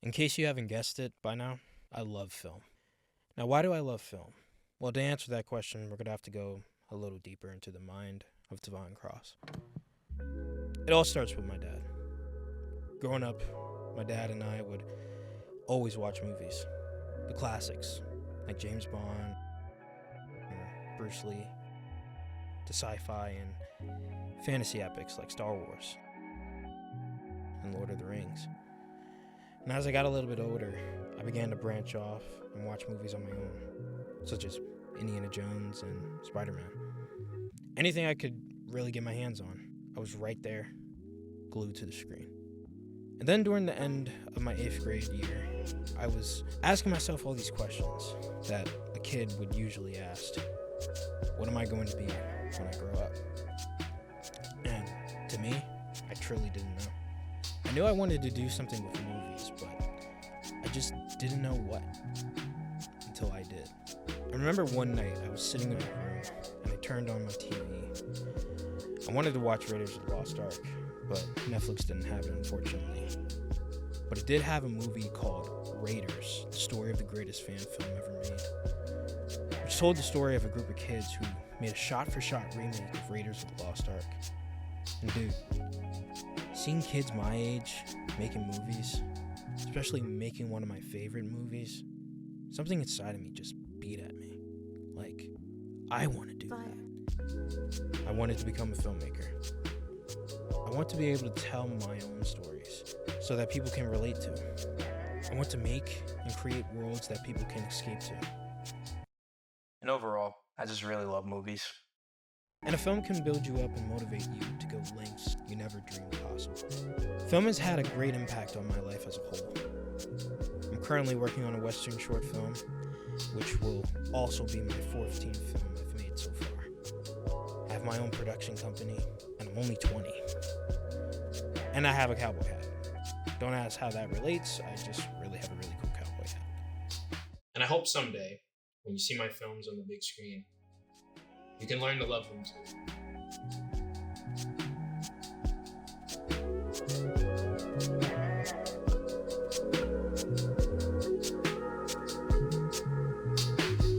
In case you haven't guessed it by now, I love film. Now, why do I love film? Well, to answer that question, we're going to have to go a little deeper into the mind of Devon Cross. It all starts with my dad. Growing up, my dad and I would always watch movies. The classics, like James Bond, or Bruce Lee, to sci-fi and fantasy epics like Star Wars and Lord of the Rings. And as I got a little bit older, I began to branch off and watch movies on my own, such as Indiana Jones and Spider-Man. Anything I could really get my hands on, I was right there, glued to the screen. And then during the end of my 8th grade year, I was asking myself all these questions that a kid would usually ask. What am I going to be when I grow up? And to me, I truly didn't know. I knew I wanted to do something with movies, but I just didn't know what until I did. I remember one night I was sitting in my room and I turned on my TV. I wanted to watch Raiders of the Lost Ark, but Netflix didn't have it, unfortunately. But it did have a movie called Raiders, the story of the greatest fan film ever made, which told the story of a group of kids who made a shot-for-shot remake of Raiders of the Lost Ark. And dude, seeing kids my age making movies, especially making one of my favorite movies, something inside of me just beat at me. Like, I want to do that. I wanted to become a filmmaker. I want to be able to tell my own stories so that people can relate to. I want to make and create worlds that people can escape to. And overall, I just really love movies. And a film can build you up and motivate you to go lengths you never dreamed possible. Film has had a great impact on my life as a whole. I'm currently working on a Western short film, which will also be my 14th film I've made so far. I have my own production company, and I'm only 20. And I have a cowboy hat. Don't ask how that relates, I just really have a really cool cowboy hat. And I hope someday, when you see my films on the big screen, you can learn to love them too.